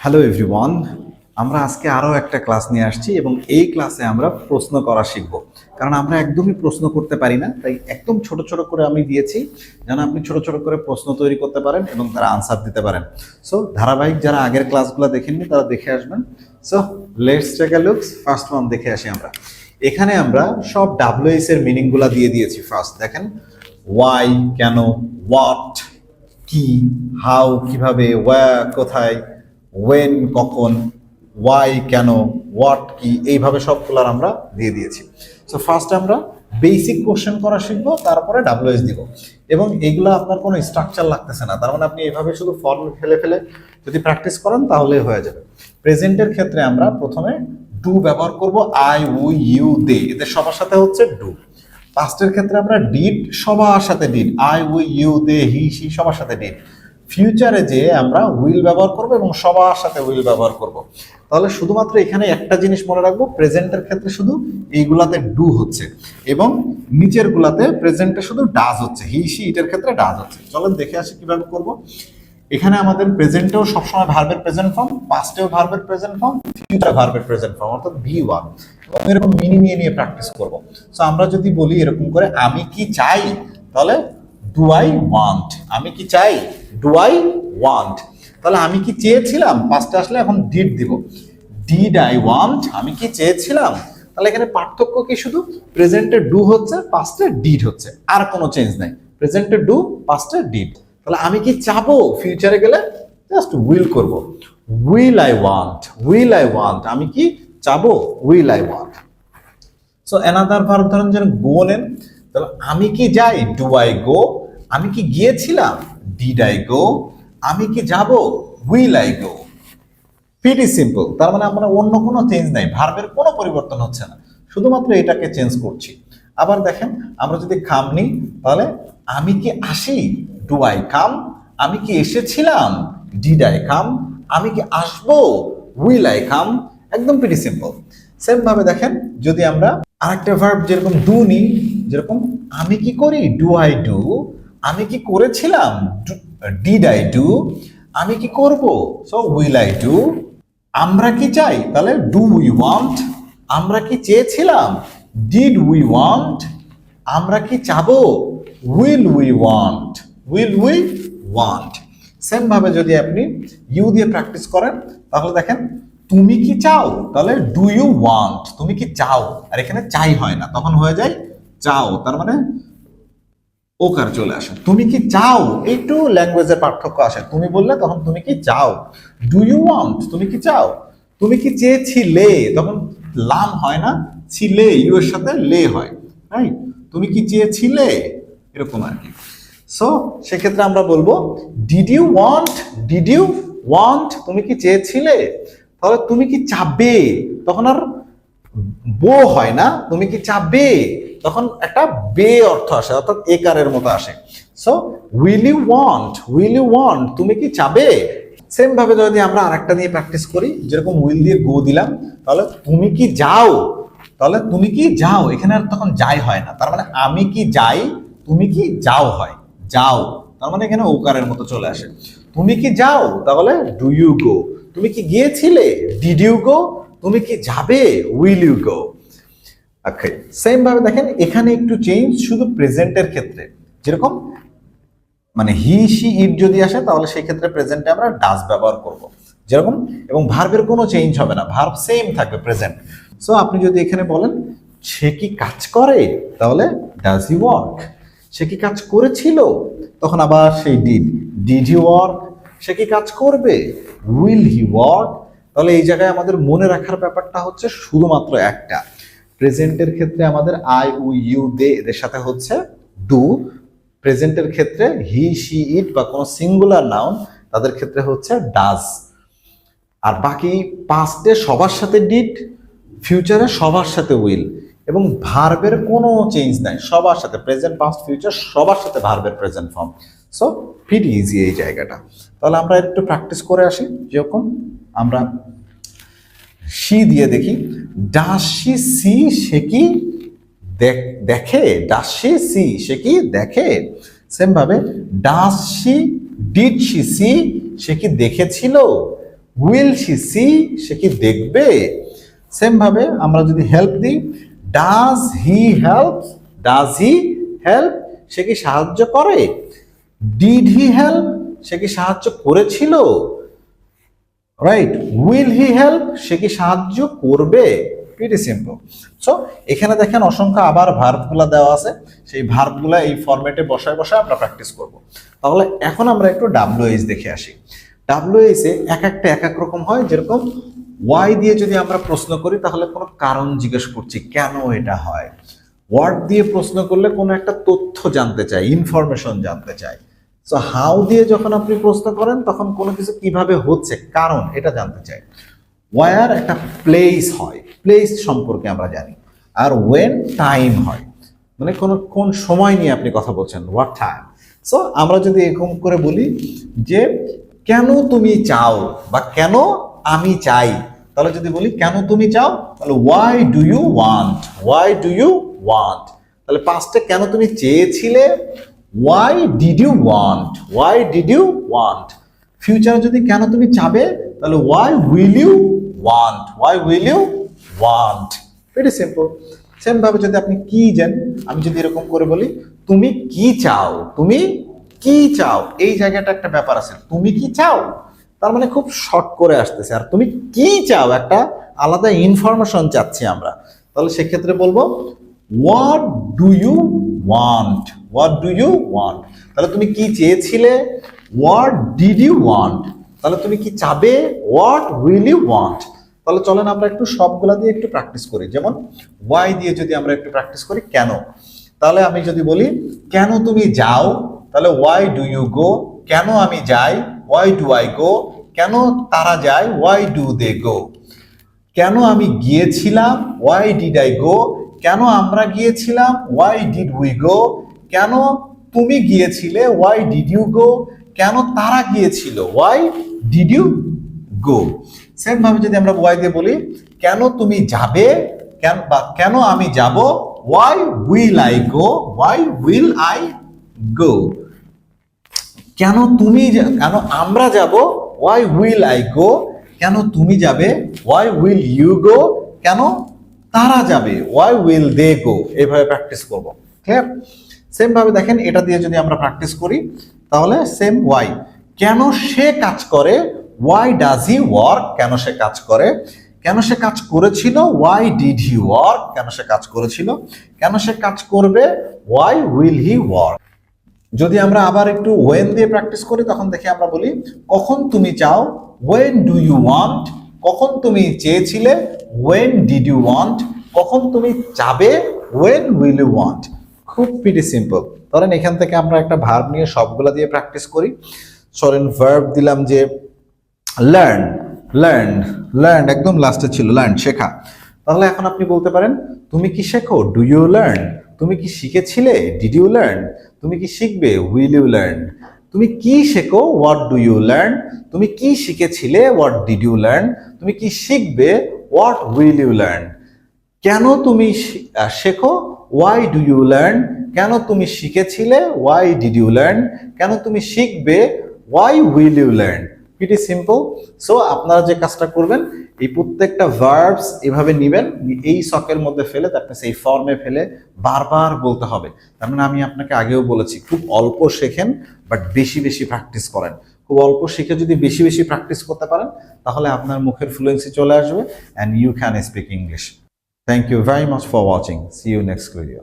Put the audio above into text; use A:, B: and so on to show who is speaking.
A: Hello everyone, আমরা আজকে আরও একটা ক্লাস নিয়ে আসছি এবং এই ক্লাসে আমরা প্রশ্ন করা শিখব। কারণ আমরা একদমই প্রশ্ন করতে পারি না, তাই একদম ছোট ছোট করে আমি দিয়েছি যেন আপনি ছোট ছোট করে প্রশ্ন তৈরি করতে পারেন এবং তারা আনসার দিতে পারেন। সো ধারাবাহিক যারা আগের ক্লাসগুলো দেখেননি তারা দেখে আসবেন। So let's take a looks. First one দেখে আসি আমরা। এখানে আমরা সব ডাব্লিউএস এর মিনিংগুলো দিয়ে দিয়েছি। ফার্স্ট দেখেন, ওয়াই কেন, হোয়াট কি, হাউ কিভাবে, ওয়্যার কোথায়, ওয়েন কখন, ওয়াই কেন, হোয়াট কি, এইভাবে সবগুলার আমরা দিয়ে দিয়েছি। সো ফার্স্ট আমরা বেসিক কোশ্চেন করা শিখবো, তারপরে ডাব্লিউএস দিব। এবং এইগুলো আপনার কোনো স্ট্রাকচার লাগতেছে না, তার মানে আপনি এইভাবে শুধু ফর্ম ফেলে ফেলে যদি প্র্যাকটিস করেন তাহলে হয়ে যাবে। প্রেজেন্টের ক্ষেত্রে আমরা প্রথমে ডু ব্যবহার করব, আই উই ইউ দে, এদের সবার সাথে হচ্ছে ডু। পাস্টের ক্ষেত্রে আমরা ডিড, সবার সাথে did, I we you they he she সবার সাথে ডিড। ফিউচারে যে আমরা উইল ব্যবহার করব এবং সবার সাথে উইল ব্যবহার করব। তাহলে শুধুমাত্র এখানে একটা জিনিস মনে রাখবো, প্রেজেন্টের ক্ষেত্রে শুধু এইগুলাতে ডু হচ্ছে এবং নিচের গুলাতে প্রেজেন্টে শুধু ডাজ হচ্ছে, হি সি ইটের ক্ষেত্রে ডাজ হচ্ছে। চলেন দেখে আসি কিভাবে করব। এখানে আমাদের প্রেজেন্টেও সবসময় ভার্বের প্রেজেন্ট ফর্ম, পাস্টেও ভার্বের প্রেজেন্ট ফর্ম, ফিউচার ভার্বের প্রেজেন্ট ফর্ম অর্থাৎ V1। এবং এরকম মিনি নিয়ে প্র্যাকটিস করব। সো আমরা যদি বলি এরকম করে, আমি কি চাই, তাহলে ডু আই ওয়ান্ট। আমি কি চাই, ডু আই ওয়ান্ট। তাহলে আমি কি চেয়েছিলাম, পাস্টে আসলে এখন ডিড দিব, ডিড আই ওয়ান্ট। আমি কি চেয়েছিলাম। তাহলে এখানে পার্থক্য কি, শুধু প্রেজেন্টে ডু হচ্ছে, পাস্টে ডিড হচ্ছে, আর কোনো চেঞ্জ নাই। প্রেজেন্টে ডু, পাস্টে ডিড। তাহলে আমি কি চাবো, ফিউচারে গেলে জাস্ট উইল করব, will I want, will I want. আমি কি চাবো, will I want. So another verb ধরেন যেন গো নেন, তাহলে আমি কি যাই, ডু আই গো। আমি কি গিয়েছিলাম, ডিড আই গো। আমি কি যাব, will I go. Pretty simple. তার মানে আমরা অন্য কোনো চেঞ্জ নাই, ভার্বের কোনো পরিবর্তন হচ্ছে না, শুধুমাত্র এটাকে চেঞ্জ করছি। আবার দেখেন, আমরা যদি কাম নিই, তাহলে আমি কি আসি, ডু আই কাম। আমি কি এসেছিলাম, ডিড আই কাম। আমি কি আসবো, উইল আই কাম। একদম প্রিটি সিম্পল। সেম ভাবে দেখেন, যদি আমরা আরেকটা ভার্ব যেরকম ডু নিই, যেরকম আমি কি করি, ডু আই ডু। আমি কি করেছিলাম, ডিড আই ডু। আমি কি করব, সো উইল আই ডু। আমরা কি চাই, তাহলে ডু উই ওয়ান্ট। আমরা কি চেয়েছিলাম, ডিড উই ওয়ান্ট। আমরা কি চাবো, will we want, will we want. Same ভাবে যদি আপনি ইউ দিয়ে প্র্যাকটিস করেন, তাহলে দেখেন, তুমি কি চাও, তাহলে ডু ইউ ওয়ান্ট। তুমি কি চাও, আর এখানে চাই হয় না, তখন হয়ে যায় চাও, তার মানে ওকার চলে আসে। তুমি কি চাও, একটু ল্যাঙ্গুয়েজের পার্থক্য আসে। তুমি বললে তখন তুমি কি চাও, ডু ইউ ওয়ান্ট, তুমি কি চাও। তুমি কি চেয়েছিলে, তখন লাম হয় না, ছিলে ইউ এর সাথে লে হয়, রাইট। তুমি কি চেয়েছিলে, এরকম আর কি। সো সেক্ষেত্রে আমরা বলবো did you want, did you want. তুমি কি চেয়েছিলে। তাহলে তুমি কি চাবে, তখন আর বো হয় না, তুমি কি চাবে, তখন একটা বে অর্থ আসে, অর্থাৎ একারের মতো আসে। So will you want, will you want, তুমি কি চাবে। সেম ভাবে যদি আমরা আরেকটা নিয়ে প্র্যাকটিস করি, যেরকম উইল দিয়ে গো দিলাম, তাহলে তুমি কি যাও। তাহলে তুমি কি যাও, এখানে আর তখন যাই হয় না, তার মানে আমি কি যাই, তুমি কি যাও হয়, যাও। তার মানে এখানে ওকারের মতো চলে আসে। তুমি কি যাও, তাহলে ডু ইউ গো। তুমি কি গিয়েছিলে, ডিড ইউ গো। তুমি কি যাবে, will you go. Okay, same ভাবে দেখেন, এখানে একটু চেঞ্জ শুধু প্রেজেন্টের ক্ষেত্রে, যেরকম মানে হি সি ইট যদি আসে, তাহলে সেই ক্ষেত্রে প্রেজেন্টে আমরা ডাজ ব্যবহার করব, যেরকম। এবং ভার্বের কোনো চেঞ্জ হবে না, ভার্ব সেম থাকবে প্রেজেন্ট। সো আপনি যদি এখানে বলেন সে কি কাজ করে, তাহলে ডাজ হি ওয়ার্ক। সে কি কাজ করেছিল, তখন আবার সেই ডিড, ডিড হি ওয়ার্ক। সে কি কাজ করবে, উইল হি ওয়ার্ক। তাহলে এই জায়গায় আমাদের মনে রাখার ব্যাপারটা হচ্ছে শুধুমাত্র একটা, প্রেজেন্টের ক্ষেত্রে আমাদের আই উই ইউ দে এদের সাথে হচ্ছে ডু। প্রেজেন্টের ক্ষেত্রে হি সি ইট বা কোনো সিঙ্গুলার নাউন তাদের ক্ষেত্রে হচ্ছে ডাজ। আর বাকি পাস্টে সবার সাথে ডিড, ফিউচারে সবার সাথে উইল, এবং ভার্বের কোনো চেঞ্জ নাই, সবার সাথে প্রেজেন্ট পাস্ট ফিউচার সবার সাথে ভার্বের present form. So pretty easy এই জায়গাটা। তাহলে আমরা একটু প্র্যাকটিস করে আসি। যেরকম আমরা সি দিয়ে দেখি, ডাস সি সি, সে কি দেখে, ডাস সি সি, সে কি দেখে। সেম ভাবে does she did she see, সে কি দেখেছিল। উইল শি সি, সে কি দেখবে? সেম ভাবে আমরা যদি হেল্প দিই, does he help, does he help, সে কি সাহায্য করে? ডিড হি হেল্প, সে কি সাহায্য করেছিল? রাইট, উইল হি হেল্প, সে কি সাহায্য করবে? Pretty simple. সো এখানে দেখেন অসংখ্য আবার ভার্বগুলা দেওয়া আছে, সেই ভার্বগুলা এই ফরম্যাটে বসায় বসায় আমরা প্র্যাকটিস করব। তাহলে এখন আমরা একটু ডাব্লিউএইচ দেখে আসি। ডাব্লিউএইচ এ এক একটা এক এক রকম হয়, যেরকম ওয়াই দিয়ে যদি আমরা প্রশ্ন করি তাহলে কোনো কারণ জিজ্ঞেস করছি, কেন এটা হয়। হোয়াট দিয়ে প্রশ্ন করলে কোনো একটা তথ্য জানতে চাই, ইনফরমেশন জানতে চাই। সো হাউ দিয়ে যখন আপনি প্রশ্ন করেন তখন কোনো কিছু কিভাবে হচ্ছে, কারণ এটা জানতে চাই। ওয়ার একটা প্লেস হয়, প্লেস সম্পর্কে আমরা জানি। আর ওয়েন টাইম হয়, মানে কোন সময় নিয়ে আপনি কথা বলছেন, হোয়াট টাইম। সো আমরা যদি এরকম করে বলি যে কেন তুমি চাও বা কেন আমি চাই, তাহলে যদি বলি কেন তুমি চাও, তাহলে why do you want, why do you want. তাহলে পাস্টে কেন তুমি চেয়েছিলে, why did you want, why did you want. ফিউচারে যদি কেন তুমি চাবে, তাহলে why will you want, why will you want. Very simple. Same ভাবে যদি আপনি কি জান, আমি যদি এরকম করে বলি তুমি কি চাও, তুমি কি চাও, এই জায়গাটা একটা ব্যাপার আছে, তুমি কি চাও তার মানে খুব শর্ট করে আসতেছে, আর তুমি কি চাও একটা আলাদা ইনফরমেশন চাচ্ছি আমরা। তাহলে সেক্ষেত্রে বলবো what do you want, what do you want. তাহলে তুমি কি চেয়েছিলে, হোয়াট ডিড ইউ ওয়ান্ট। তাহলে তুমি কি চাবে, হোয়াট উইল ইউ ওয়ান্ট। তাহলে চলেন আমরা একটু সবগুলা দিয়ে একটু প্র্যাকটিস করি। যেমন ওয়াই দিয়ে যদি আমরা একটু প্র্যাকটিস করি, কেন। তাহলে আমি যদি বলি কেন তুমি যাও, তাহলে ওয়াই ডু ইউ গো। কেন আমি যাই, ওয়াই ডু আই গো। কেন তারা যায়, ওয়াই ডু দে গো। কেন আমি গিয়েছিলাম, ওয়াই ডিড আই গো। কেন আমরা গিয়েছিলাম, ওয়াই ডিড উই গো। কেন তুমি গিয়েছিলে, ওয়াই ডিড ইউ গো। কেন তারা গিয়েছিল, why did you go. Same ভাবে যদি আমরা ওয়াই দিয়ে বলি কেন তুমি যাবে, কেন আমি যাব, why will I go, why will I go. কেন তুমি, কেন আমরা যাব, ওয়াই উইল আই গো। কেন তুমি যাবে, ওয়াই উইল ইউ গো। কেন তারা যাবে, ওয়াই উইল দে গো। এইভাবে প্র্যাকটিস করব। ক্লিয়ার? সেম ভাবে দেখেন এটা দিয়ে যদি আমরা প্র্যাকটিস করি তাহলে সেম ওয়াই। কেন সে কাজ করে, ওয়াই ডাজ হি ওয়ার্ক। কেন সে কাজ করে, কেন সে কাজ করেছিল, ওয়াই ডিড হি ওয়ার্ক। কেন সে কাজ করেছিল, কেন সে কাজ করবে, ওয়াই উইল হি ওয়ার্ক। যদি আমরা আবার একটু ওয়েন দিয়ে প্র্যাকটিস করি তখন দেখি আমরা বলি কখন তুমি চাও, ওয়েন ডু ইউ ওয়ান্ট। কখন তুমি চেয়েছিলে, ওয়েন ডিড ইউ ওয়ান্ট। কখন তুমি চাবে, ওয়েন উইল ইউ ওয়ান্ট। খুব প্রিটি সিম্পল। ধরেন এখান থেকে আমরা একটা ভার্ব নিয়ে সবগুলা দিয়ে প্র্যাকটিস করি। সরেন ভার্ব দিলাম যে লার্ন, লার্ন, লার্ন একদম লাস্টে ছিল, লার্ন শেখা। তাহলে এখন আপনি বলতে পারেন তুমি কি শেখো, ডু ইউ লার্ন। তুমি কি শিখেছিলে, ডিড ইউ লার্ন। তুমি কি শিখবে, উইল ইউ লার্ন। তুমি কি শেখো, হোয়াট ডু ইউ লার্ন। তুমি কি শিখেছিলে, হোয়াট ডিড ইউ লার্ন। তুমি কি শিখবে, হোয়াট উইল ইউ লার্ন। কেন তুমি শেখো, ওয়াই ডু ইউ লার্ন। কেন তুমি শিখেছিলে, ওয়াই ডিড ইউ লার্ন। কেন তুমি শিখবে, why will you learn. Pretty simple. So আপনারা যে কাজটা করবেন এই প্রত্যেকটা ভার্বস এভাবে নিবেন, এই সকের মধ্যে ফেলে তারপরে সেই ফর্মে ফেলে বারবার বলতে হবে। তার মানে আমি আপনাকে আগেও বলেছি খুব অল্প শেখেন বাট বেশি বেশি প্র্যাকটিস করেন। খুব অল্প শিখে যদি বেশি বেশি প্র্যাকটিস করতে পারেন তাহলে আপনার মুখের ফ্লুয়েন্সি চলে আসবে and you can speak English. Thank you very much for watching. See you next video.